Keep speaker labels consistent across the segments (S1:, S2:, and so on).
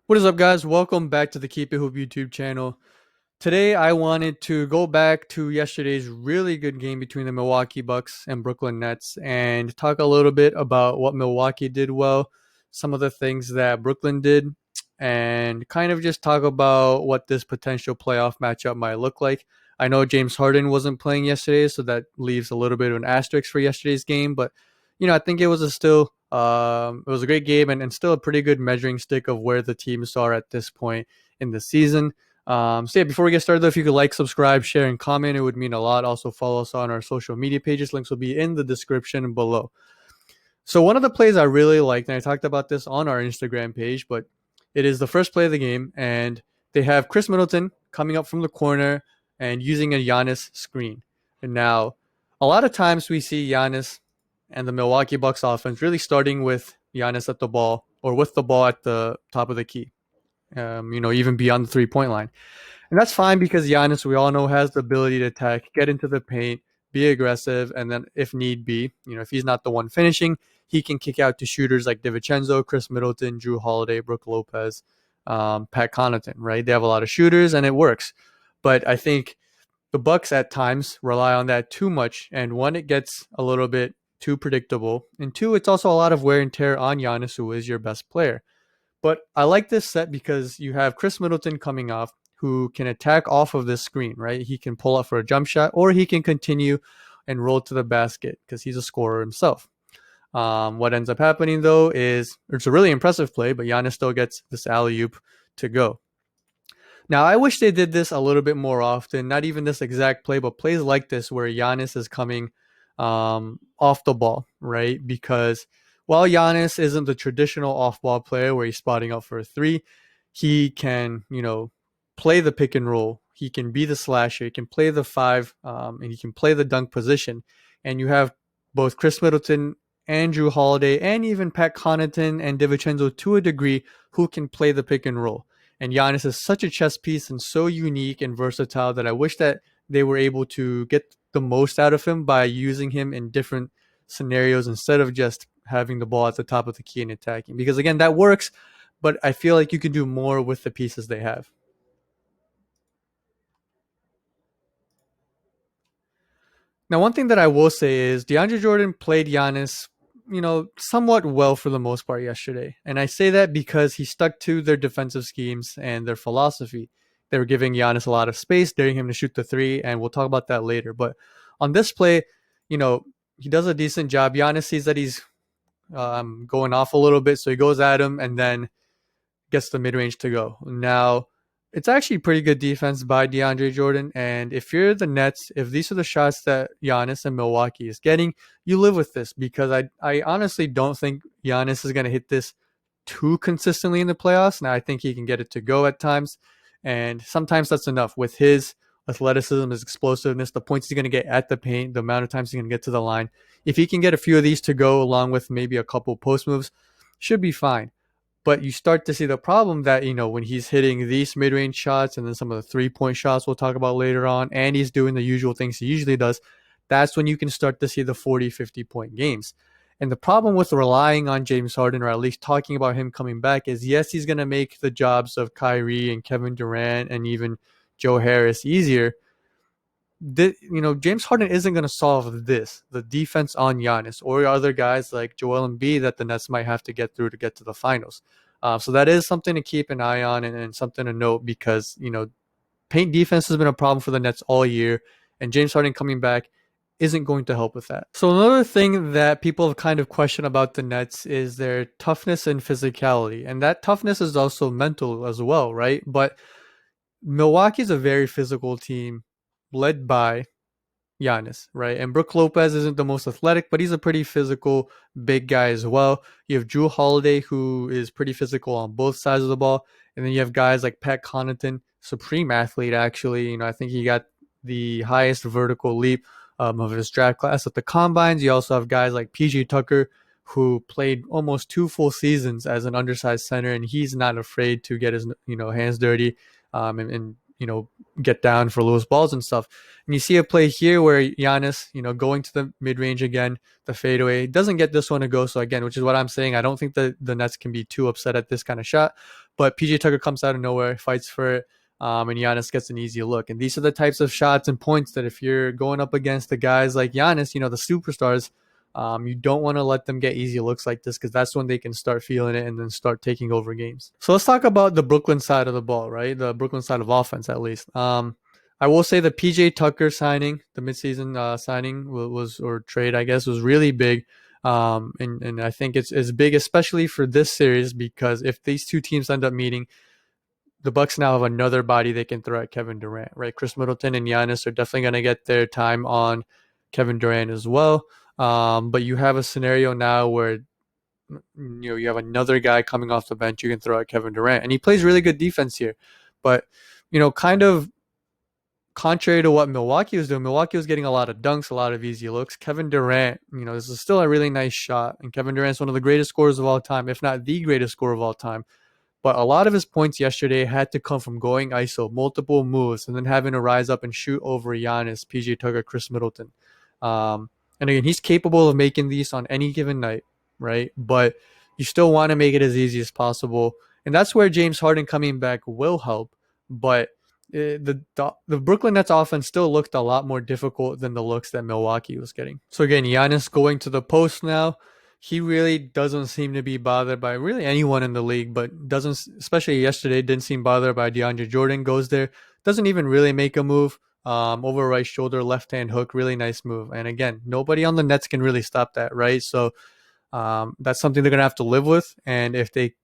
S1: What is up, guys? Welcome back to the Keep It Hoop YouTube channel. Today, I wanted to go back to yesterday's really good game between the Milwaukee Bucks and Brooklyn Nets and talk a little bit about what Milwaukee did well, some of the things that Brooklyn did, and kind of just talk about what this potential playoff matchup might look like. I know James Harden wasn't playing yesterday, so that leaves a little bit of an asterisk for yesterday's game, but I think it was it was a great game and still a pretty good measuring stick of where the teams are at this point in the season. So yeah, before we get started though, if you could like, subscribe, share, and comment, it would mean a lot. Also follow us on our social media pages. Links will be in the description below. So one of the plays I really liked, and I talked about this on our Instagram page, but it is the first play of the game, and they have Chris Middleton coming up from the corner and using a Giannis screen. And now, a lot of times we see Giannis and the Milwaukee Bucks offense really starting with Giannis at the ball or with the ball at the top of the key, even beyond the 3 point line. And that's fine because Giannis, we all know, has the ability to attack, get into the paint, be aggressive, and then if need be, if he's not the one finishing, he can kick out to shooters like DiVincenzo, Chris Middleton, Drew Holiday, Brook Lopez, Pat Connaughton, right? They have a lot of shooters and it works. But I think the Bucks at times rely on that too much. And one, it gets a little bit too predictable. And two, it's also a lot of wear and tear on Giannis, who is your best player. But I like this set because you have Chris Middleton coming off who can attack off of this screen, right? He can pull up for a jump shot or he can continue and roll to the basket because he's a scorer himself. What ends up happening though is it's a really impressive play, but Giannis still gets this alley oop to go. Now, I wish they did this a little bit more often, not even this exact play, but plays like this where Giannis is coming off the ball, right? Because while Giannis isn't the traditional off ball player where he's spotting up for a three, he can, play the pick and roll. He can be the slasher. He can play the five, and he can play the dunk position. And you have both Chris Middleton, Andrew Holiday, and even Pat Connaughton and DiVincenzo to a degree who can play the pick and roll. And Giannis is such a chess piece and so unique and versatile that I wish that they were able to get the most out of him by using him in different scenarios instead of just having the ball at the top of the key and attacking. Because again, that works, but I feel like you can do more with the pieces they have. Now, one thing that I will say is DeAndre Jordan played Giannis, somewhat well for the most part yesterday. And I say that because he stuck to their defensive schemes and their philosophy. They were giving Giannis a lot of space, daring him to shoot the three, and we'll talk about that later. But on this play, you know, he does a decent job. Giannis sees that he's going off a little bit, so he goes at him and then gets the mid range to go. Now, it's actually pretty good defense by DeAndre Jordan. And if you're the Nets, if these are the shots that Giannis and Milwaukee is getting, you live with this because I honestly don't think Giannis is going to hit this too consistently in the playoffs. Now, I think he can get it to go at times. And sometimes that's enough with his athleticism, his explosiveness, the points he's going to get at the paint, the amount of times he's going to get to the line. If he can get a few of these to go along with maybe a couple post moves, should be fine. But you start to see the problem that, when he's hitting these mid range shots and then some of the 3 point shots we'll talk about later on, and he's doing the usual things he usually does, that's when you can start to see the 40, 50 point games. And the problem with relying on James Harden, or at least talking about him coming back, is yes, he's going to make the jobs of Kyrie and Kevin Durant and even Joe Harris easier. James Harden isn't going to solve the defense on Giannis or other guys like Joel Embiid that the Nets might have to get through to get to the finals. So that is something to keep an eye on and something to note because, paint defense has been a problem for the Nets all year, and James Harden coming back isn't going to help with that. So another thing that people have kind of questioned about the Nets is their toughness and physicality. And that toughness is also mental as well, right? But Milwaukee's a very physical team led by Giannis, right? And Brook Lopez isn't the most athletic, but he's a pretty physical big guy as well. You have Drew Holiday, who is pretty physical on both sides of the ball. And then you have guys like Pat Connaughton, supreme athlete, actually. I think he got the highest vertical leap of his draft class at the combines. You also have guys like PJ Tucker, who played almost 2 full seasons as an undersized center, and he's not afraid to get his hands dirty and get down for loose balls and stuff. And you see a play here where Giannis, going to the mid range again, the fadeaway doesn't get this one to go. So again, which is what I'm saying. I don't think that the Nets can be too upset at this kind of shot. But PJ Tucker comes out of nowhere, fights for it, and Giannis gets an easy look. And these are the types of shots and points that if you're going up against the guys like Giannis, the superstars, you don't want to let them get easy looks like this because that's when they can start feeling it and then start taking over games. So let's talk about the Brooklyn side of the ball, right? The Brooklyn side of offense, at least. I will say the PJ Tucker signing, the midseason signing was or trade, I guess, was really big. And I think it's big, especially for this series, because if these two teams end up meeting, the Bucks now have another body they can throw at Kevin Durant, right? Chris Middleton and Giannis are definitely going to get their time on Kevin Durant as well. But you have a scenario now where you have another guy coming off the bench you can throw at Kevin Durant, and he plays really good defense here. But kind of contrary to what Milwaukee was doing, Milwaukee was getting a lot of dunks, a lot of easy looks. Kevin Durant, this is still a really nice shot, and Kevin Durant's one of the greatest scorers of all time, if not the greatest scorer of all time. But a lot of his points yesterday had to come from going ISO, multiple moves, and then having to rise up and shoot over Giannis, PJ Tucker, Chris Middleton. And again, he's capable of making these on any given night, right? But you still want to make it as easy as possible. And that's where James Harden coming back will help. But the Brooklyn Nets offense still looked a lot more difficult than the looks that Milwaukee was getting. So again, Giannis going to the post now. He really doesn't seem to be bothered by really anyone in the league, but doesn't, especially yesterday, didn't seem bothered by DeAndre Jordan. Goes there, doesn't even really make a move. Over right shoulder, left hand hook, really nice move. And again, nobody on the Nets can really stop that, right? So that's something they're gonna have to live with. And if they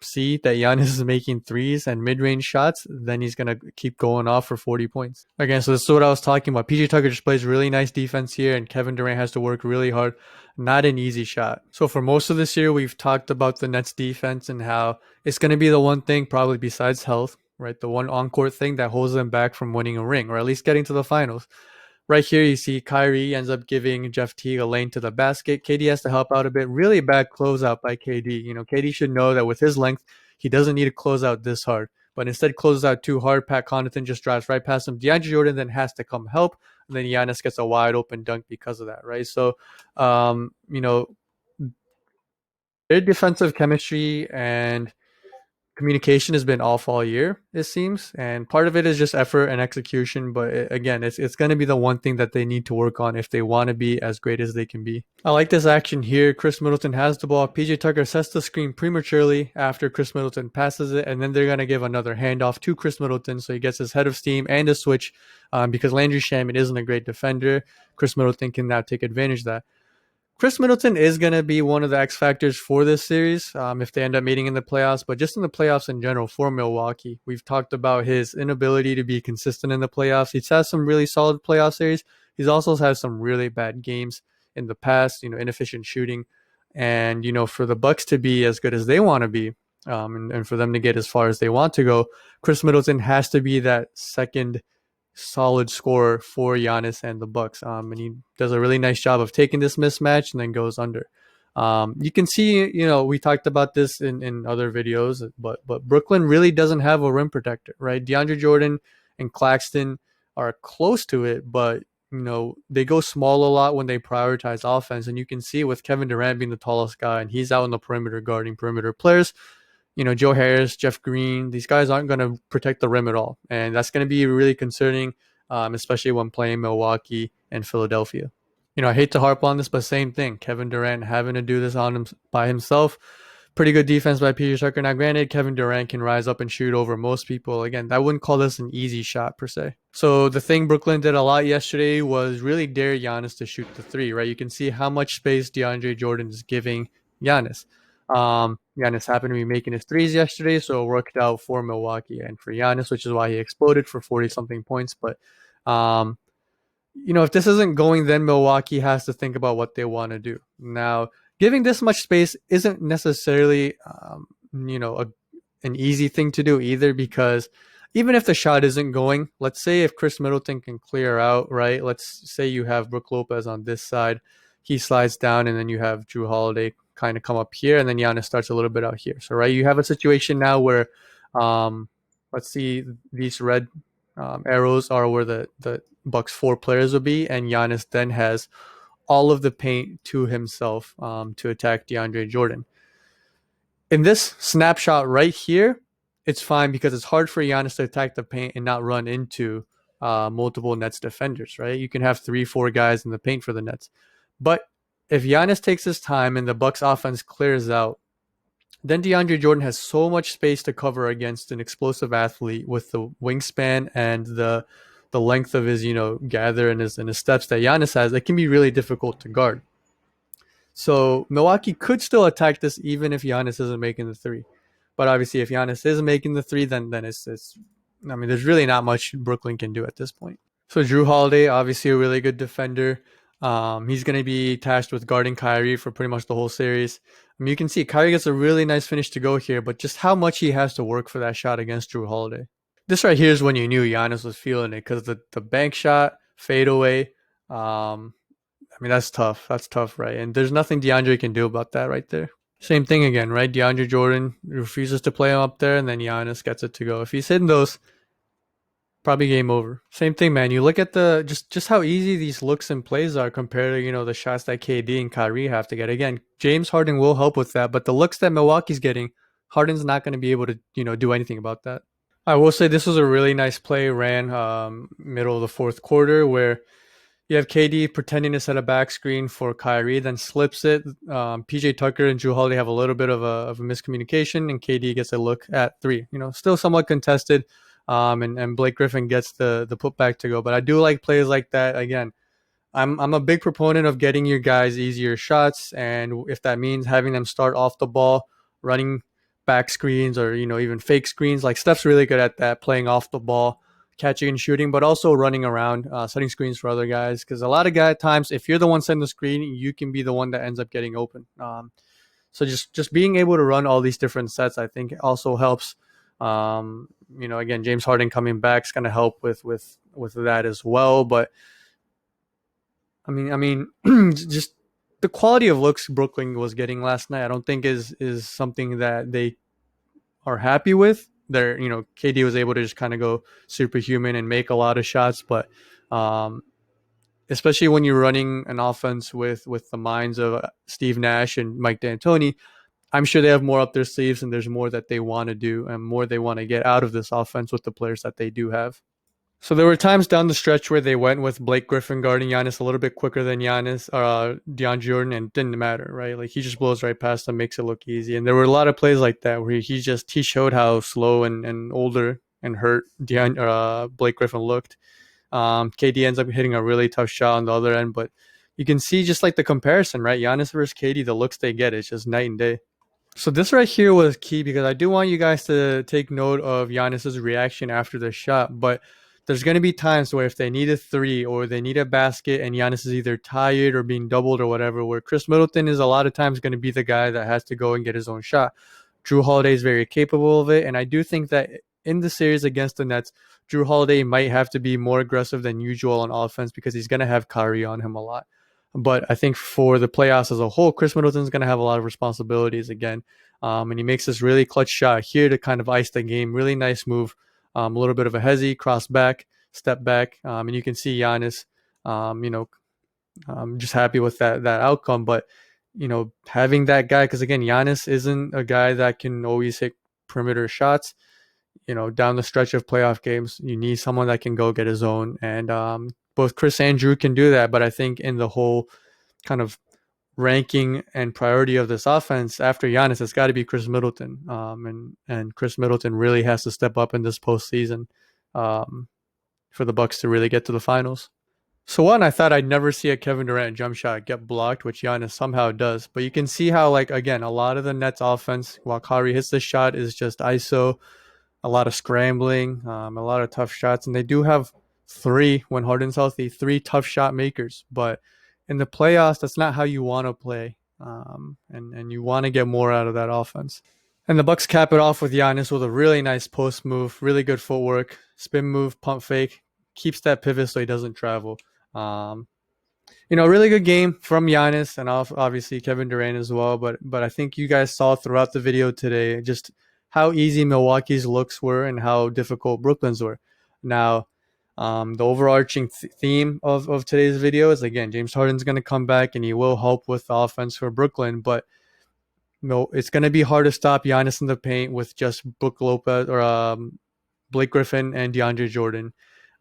S1: see that Giannis is making threes and mid-range shots, then he's going to keep going off for 40 points. Again, so this is what I was talking about. PJ Tucker just plays really nice defense here, and Kevin Durant has to work really hard. Not an easy shot. So for most of this year, we've talked about the Nets defense and how it's going to be the one thing, probably besides health, right? The one on-court thing that holds them back from winning a ring, or at least getting to the finals. Right here, you see Kyrie ends up giving Jeff Teague a lane to the basket. KD has to help out a bit. Really bad closeout by KD. KD should know that with his length, he doesn't need to close out this hard. But instead, closes out too hard. Pat Connaughton just drives right past him. DeAndre Jordan then has to come help. And then Giannis gets a wide open dunk because of that, right? So, their defensive chemistry and communication has been off all year, it seems, and part of it is just effort and execution. But again, it's going to be the one thing that they need to work on if they want to be as great as they can be. I like this action here. Chris Middleton has the ball. PJ Tucker sets the screen prematurely after Chris Middleton passes it, and then they're going to give another handoff to Chris Middleton so he gets his head of steam and a switch. Because Landry Shamet isn't a great defender, Chris Middleton can now take advantage of that. Chris Middleton is going to be one of the X factors for this series if they end up meeting in the playoffs, but just in the playoffs in general for Milwaukee. We've talked about his inability to be consistent in the playoffs. He's had some really solid playoff series. He's also had some really bad games in the past, inefficient shooting. And, for the Bucks to be as good as they want to be and for them to get as far as they want to go, Chris Middleton has to be that second solid scorer for Giannis and the Bucks. And he does a really nice job of taking this mismatch and then goes under. You can see, we talked about this in other videos, but Brooklyn really doesn't have a rim protector, right? DeAndre Jordan and Claxton are close to it, but they go small a lot when they prioritize offense. And you can see with Kevin Durant being the tallest guy and he's out on the perimeter guarding perimeter players, Joe Harris, Jeff Green, these guys aren't going to protect the rim at all. And that's going to be really concerning, especially when playing Milwaukee and Philadelphia. I hate to harp on this, but same thing. Kevin Durant having to do this on him by himself. Pretty good defense by PJ Tucker. Now, granted, Kevin Durant can rise up and shoot over most people. Again, I wouldn't call this an easy shot per se. So the thing Brooklyn did a lot yesterday was really dare Giannis to shoot the three, right? You can see how much space DeAndre Jordan is giving Giannis. Giannis happened to be making his threes yesterday, so it worked out for Milwaukee and for Giannis, which is why he exploded for 40-something points. But, if this isn't going, then Milwaukee has to think about what they want to do. Now, giving this much space isn't necessarily, an easy thing to do either, because even if the shot isn't going, let's say if Chris Middleton can clear out, right? Let's say you have Brook Lopez on this side. He slides down, and then you have Drew Holiday kind of come up here, and then Giannis starts a little bit out here. So, right, you have a situation now where, let's see these red arrows are where the Bucks 4 players will be, and Giannis then has all of the paint to himself to attack DeAndre Jordan. In this snapshot right here, it's fine because it's hard for Giannis to attack the paint and not run into multiple Nets defenders, right? You can have 3, 4 guys in the paint for the Nets. But if Giannis takes his time and the Bucks offense clears out, then DeAndre Jordan has so much space to cover against an explosive athlete with the wingspan and the length of his, gather and his steps that Giannis has. It can be really difficult to guard. So Milwaukee could still attack this even if Giannis isn't making the three. But obviously, if Giannis is making the three, then it's. I mean, there's really not much Brooklyn can do at this point. So Drew Holiday, obviously a really good defender. He's going to be tasked with guarding Kyrie for pretty much the whole series. I mean, you can see Kyrie gets a really nice finish to go here, but just how much he has to work for that shot against Drew Holiday. This right here is when you knew Giannis was feeling it because the bank shot, fadeaway. I mean, that's tough. That's tough, right? And there's nothing DeAndre can do about that right there. Same thing again, right? DeAndre Jordan refuses to play him up there, and then Giannis gets it to go. If he's hitting those, probably game over. Same thing, man. You look at the just how easy these looks and plays are compared to the shots that KD and Kyrie have to get. Again, James Harden will help with that, but the looks that Milwaukee's getting, Harden's not going to be able to do anything about that. I will say this was a really nice play ran middle of the fourth quarter where you have KD pretending to set a back screen for Kyrie, then slips it. PJ Tucker and Drew Holiday have a little bit of a miscommunication, and KD gets a look at three. Still somewhat contested, and Blake Griffin gets the putback to go. But I do like plays like that. Again, I'm a big proponent of getting your guys easier shots, and if that means having them start off the ball, running back screens or even fake screens, like Steph's really good at that, playing off the ball, catching and shooting, but also running around, setting screens for other guys. Because a lot of times, if you're the one setting the screen, you can be the one that ends up getting open. So just being able to run all these different sets, I think, also helps. Again, James Harden coming back is going to help with that as well. But I mean, just the quality of looks Brooklyn was getting last night, I don't think is something that they are happy with. There, KD was able to just kind of go superhuman and make a lot of shots, but especially when you're running an offense with the minds of Steve Nash and Mike D'Antoni, I'm sure they have more up their sleeves and there's more that they want to do and more they want to get out of this offense with the players that they do have. So there were times down the stretch where they went with Blake Griffin guarding Giannis a little bit quicker than DeAndre Jordan, and it didn't matter, right? Like he just blows right past them, makes it look easy. And there were a lot of plays like that where he showed how slow and older and hurt Blake Griffin looked. KD ends up hitting a really tough shot on the other end, but you can see just like the comparison, right? Giannis versus KD, the looks they get is just night and day. So this right here was key because I do want you guys to take note of Giannis's reaction after the shot, but there's going to be times where if they need a three or they need a basket and Giannis is either tired or being doubled or whatever, where Chris Middleton is a lot of times going to be the guy that has to go and get his own shot. Drew Holiday is very capable of it, and I do think that in the series against the Nets, Drew Holiday might have to be more aggressive than usual on offense because he's going to have Kyrie on him a lot. But I think for the playoffs as a whole, Chris Middleton's going to have a lot of responsibilities again. And he makes this really clutch shot here to kind of ice the game. Really nice move. A little bit of a hezzy, cross back, step back. And you can see Giannis, just happy with that outcome. But, having that guy, because again, Giannis isn't a guy that can always hit perimeter shots. Down the stretch of playoff games, you need someone that can go get his own. And both Chris and Drew can do that. But I think in the whole kind of ranking and priority of this offense after Giannis, it's got to be Chris Middleton. And Chris Middleton really has to step up in this postseason for the Bucks to really get to the finals. So one, I thought I'd never see a Kevin Durant jump shot get blocked, which Giannis somehow does. But you can see how, again, a lot of the Nets offense, while Kyrie hits the shot, is just ISO, a lot of scrambling, a lot of tough shots. And they do have when Harden's healthy, 3 tough shot makers. But in the playoffs, that's not how you want to play. And you want to get more out of that offense. And the Bucks cap it off with Giannis with a really nice post move, really good footwork, spin move, pump fake, keeps that pivot so he doesn't travel. Really good game from Giannis and obviously Kevin Durant as well. But I think you guys saw throughout the video today just how easy Milwaukee's looks were and how difficult Brooklyn's were. Now, the overarching theme of today's video is, again, James Harden's going to come back and he will help with the offense for Brooklyn, but no, it's going to be hard to stop Giannis in the paint with just Brook Lopez or Blake Griffin and DeAndre Jordan.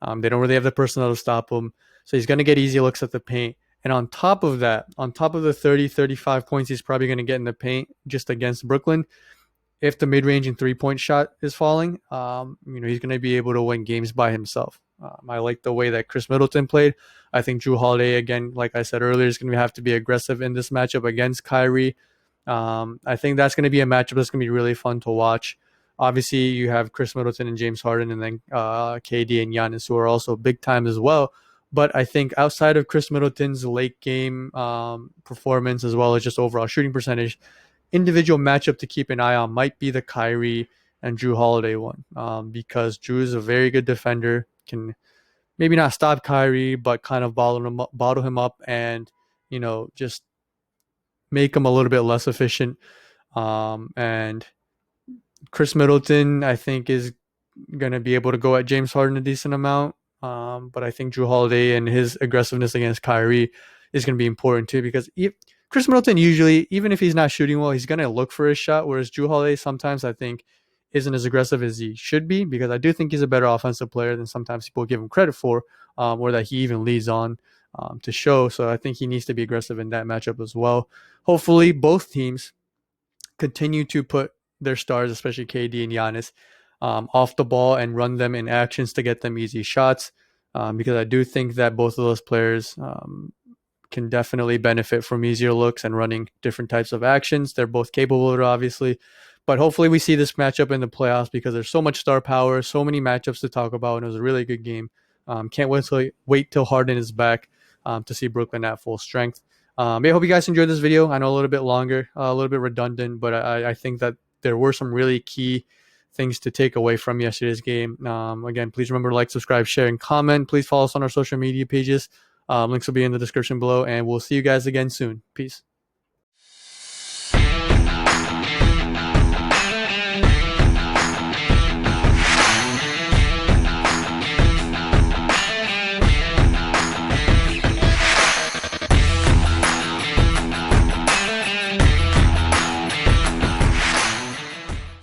S1: They don't really have the personnel to stop him. So he's going to get easy looks at the paint. And on top of that, on top of the 30, 35 points he's probably going to get in the paint just against Brooklyn, if the mid-range and three-point shot is falling, he's going to be able to win games by himself. I like the way that Chris Middleton played. I think Drew Holiday, again, like I said earlier, is going to have to be aggressive in this matchup against Kyrie. I think that's going to be a matchup that's going to be really fun to watch. Obviously, you have Chris Middleton and James Harden, and then KD and Giannis, who are also big time as well. But I think outside of Chris Middleton's late game performance, as well as just overall shooting percentage, individual matchup to keep an eye on might be the Kyrie and Drew Holiday one, because Drew is a very good defender, can maybe not stop Kyrie, but kind of bottle him up, and just make him a little bit less efficient. And Chris Middleton, I think, is going to be able to go at James Harden a decent amount. But I think Drew Holiday and his aggressiveness against Kyrie is going to be important too, because Chris Middleton usually, even if he's not shooting well, he's going to look for his shot, whereas Drew Holiday sometimes, I think, isn't as aggressive as he should be, because I do think he's a better offensive player than sometimes people give him credit for, or that he even leads on to show. So I think he needs to be aggressive in that matchup as well. Hopefully both teams continue to put their stars, especially KD and Giannis, off the ball and run them in actions to get them easy shots, because I do think that both of those players can definitely benefit from easier looks and running different types of actions. They're both capable of it, obviously. But hopefully we see this matchup in the playoffs, because there's so much star power, so many matchups to talk about, and it was a really good game. Can't wait till Harden is back to see Brooklyn at full strength. I hope you guys enjoyed this video. I know a little bit longer, a little bit redundant, but I think that there were some really key things to take away from yesterday's game. Again, please remember to like, subscribe, share, and comment. Please follow us on our social media pages. Links will be in the description below, and we'll see you guys again soon. Peace.